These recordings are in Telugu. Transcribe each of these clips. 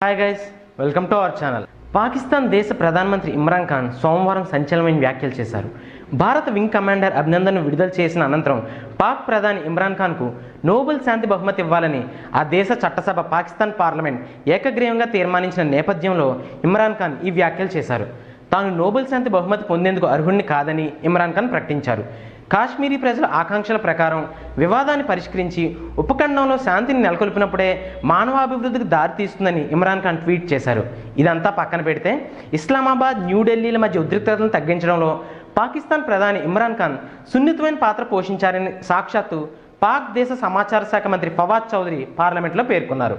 Hi guys, welcome to our channel. Pakistan దేశ ప్రధానమంత్రి ఇమ్రాన్ ఖాన్ సోమవారం సంచలనమైన వ్యాఖ్యలు చేశారు. భారత వింగ్ కమాండర్ అభినందన్ను విడుదల చేసిన అనంతరం పాక్ ప్రధాని ఇమ్రాన్ ఖాన్కు నోబెల్ శాంతి బహుమతి ఇవ్వాలని ఆ దేశ చట్టసభ పాకిస్తాన్ పార్లమెంట్ ఏకగ్రీవంగా తీర్మానించిన నేపథ్యంలో ఇమ్రాన్ ఖాన్ ఈ వ్యాఖ్యలు చేశారు. తాను నోబెల్ శాంతి బహుమతి పొందేందుకు అర్హుణ్ణి కాదని ఇమ్రాన్ ఖాన్ ప్రకటించారు. కాశ్మీరీ ప్రజల ఆకాంక్షల ప్రకారం వివాదాన్ని పరిష్కరించి ఉపఖండంలో శాంతిని నెలకొల్పినప్పుడే మానవాభివృద్ధికి దారితీస్తుందని ఇమ్రాన్ ఖాన్ ట్వీట్ చేశారు. ఇదంతా పక్కన పెడితే ఇస్లామాబాద్, న్యూఢిల్లీల మధ్య ఉద్రిక్తతలను తగ్గించడంలో పాకిస్తాన్ ప్రధాని ఇమ్రాన్ ఖాన్ సున్నితమైన పాత్ర పోషించారని సాక్షాత్తు పాక్ దేశ సమాచార శాఖ మంత్రి ఫవాద్ చౌదరి పార్లమెంట్లో పేర్కొన్నారు.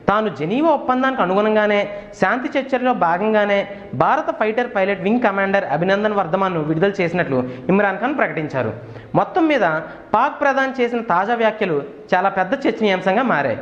తాను జెనీవా ఒప్పందానికి అనుగుణంగానే శాంతి చర్చల్లో భాగంగానే భారత fighter pilot wing commander Abhinandan వర్ధమాన్ను విడుదల చేసినట్లు ఇమ్రాన్ ఖాన్ ప్రకటించారు. మొత్తం మీద పాక్ ప్రధాని చేసిన తాజా వ్యాఖ్యలు చాలా పెద్ద చర్చనీయాంశంగా మారాయి.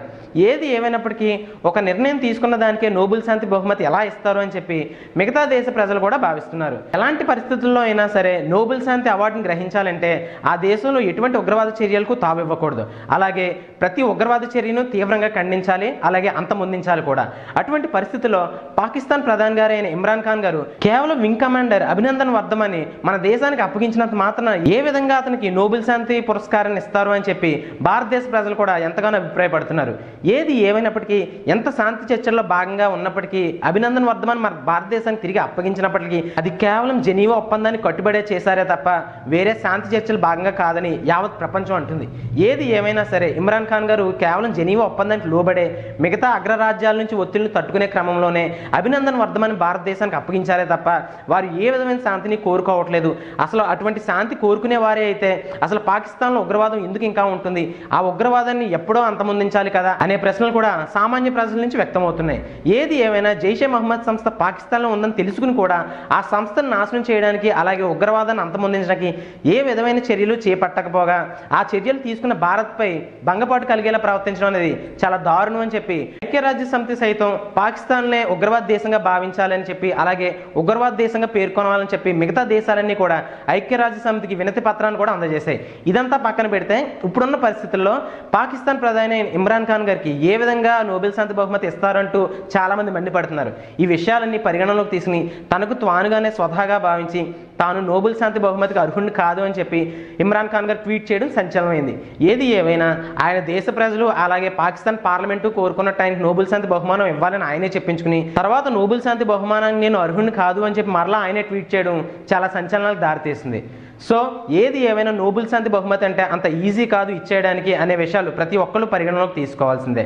ఏది ఏమైనప్పటికీ ఒక నిర్ణయం తీసుకున్న దానికే నోబెల్ శాంతి బహుమతి ఎలా ఇస్తారు అని చెప్పి మిగతా దేశ ప్రజలు కూడా భావిస్తున్నారు. ఎలాంటి పరిస్థితుల్లో అయినా సరే నోబెల్ శాంతి అవార్డును గ్రహించాలంటే ఆ దేశంలో ఎటువంటి ఉగ్రవాద చర్యలకు తావివ్వకూడదు. అలాగే ప్రతి ఉగ్రవాద చర్యను తీవ్రంగా ఖండించాలి, అలాగే అంతమొందించాలి కూడా. అటువంటి పరిస్థితుల్లో పాకిస్తాన్ ప్రధాని గారైన ఇమ్రాన్ ఖాన్ గారు కేవలం వింగ్ కమాండర్ అభినందన్ వర్ధమాన్ని మన దేశానికి అప్పగించినంత మాత్రాన ఏ విధంగా అతనికి నోబెల్ శాంతి పురస్కారాన్ని ఇస్తారు అని చెప్పి భారతదేశ ప్రజలు కూడా ఎంతగానో అభిప్రాయపడుతున్నారు. ఏది ఏమైనప్పటికీ, ఎంత శాంతి చర్చల్లో భాగంగా ఉన్నప్పటికీ, అభినందన్ వర్ధమాన్ మన భారతదేశానికి తిరిగి అప్పగించినప్పటికీ అది కేవలం జెనీవా ఒప్పందాన్ని కట్టుబడే చేశారే తప్ప వేరే శాంతి చర్చలు భాగంగా కాదని యావత్ ప్రపంచం అంటుంది. ఏది ఏమైనా సరే ఇమ్రాన్ ఖాన్ గారు కేవలం జెనీవా ఒప్పందానికి లోబడే మిగతా అగ్రరాజ్యాల నుంచి ఒత్తిళ్లను తట్టుకునే క్రమంలోనే అభినందన్ వర్ధమాన్ భారతదేశానికి అప్పగించారే తప్ప వారు ఏ విధమైన శాంతిని కోరుకోవట్లేదు. అసలు అటువంటి శాంతి కోరుకునే వారే అయితే అసలు పాకిస్తాన్లో ఉగ్రవాదం ఎందుకు ఇంకా ఉంటుంది, ఆ ఉగ్రవాదాన్ని ఎప్పుడో అంతమొందించాలి కదా అనే ప్రశ్నలు కూడా సామాన్య ప్రజల నుంచి వ్యక్తమవుతున్నాయి. ఏది ఏమైనా జైషే మహమ్మద్ సంస్థ పాకిస్తాన్లో ఉందని తెలుసుకుని కూడా ఆ సంస్థను నాశనం చేయడానికి, అలాగే ఉగ్రవాదాన్ని అంతమొందించడానికి ఏ విధమైన చర్యలు చేపట్టకపోగా ఆ చర్యలు తీసుకున్న భారత్పై భంగపాటు కలిగేలా ప్రవర్తించడం అనేది చాలా దారుణం అని చెప్పి ఐక్యరాజ్య సమితి సైతం పాకిస్తాన్నే ఉగ్రవాద దేశంగా భావించాలని చెప్పి, అలాగే ఉగ్రవాద దేశంగా పేర్కొనాలని చెప్పి మిగతా దేశాలన్నీ కూడా ఐక్యరాజ్య సమితికి వినతి పత్రాన్ని కూడా అందజేశాయి. ఇదంతా పక్కన పెడితే ఇప్పుడున్న పరిస్థితుల్లో పాకిస్తాన్ ప్రధాని ఇమ్రాన్ ఖాన్ గారికి ఏ విధంగా నోబెల్ శాంతి బహుమతి ఇస్తారంటూ చాలా మంది మండిపడుతున్నారు. ఈ విషయాలన్నీ పరిగణనలోకి తీసుకుని తనకు తానుగానే స్వతహాగా భావించి తాను నోబెల్ శాంతి బహుమతికి అర్హుణ్ణి కాదు అని చెప్పి ఇమ్రాన్ ఖాన్ గారు ట్వీట్ చేయడం సంచలనమైంది. ఏది ఏమైనా ఆయన దేశ ప్రజలు అలాగే పాకిస్తాన్ పార్లమెంటు కోరుకున్నట్టు ఆయనకు నోబెల్ శాంతి బహుమానం ఇవ్వాలని ఆయనే చెప్పించుకుని తర్వాత నోబెల్ శాంతి బహుమానానికి నేను అర్హుణ్ణి కాదు అని చెప్పి మరలా ఆయనే ట్వీట్ చేయడం చాలా సంచలనాలకు దారితీస్తుంది. సో ఏది ఏమైనా నోబెల్ శాంతి బహుమతి అంటే అంత ఈజీ కాదు ఇచ్చేయడానికి అనే విషయాలు ప్రతి ఒక్కళ్ళు పరిగణలోకి తీసుకోవాల్సిందే.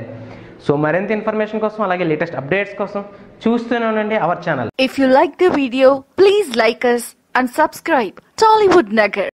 సో మరింత ఇన్ఫర్మేషన్ కోసం అలాగే లేటెస్ట్ అప్డేట్స్ కోసం చూస్తూనే ఉండండి our channel. If you like the video, please like us and subscribe Tollywood Nagar.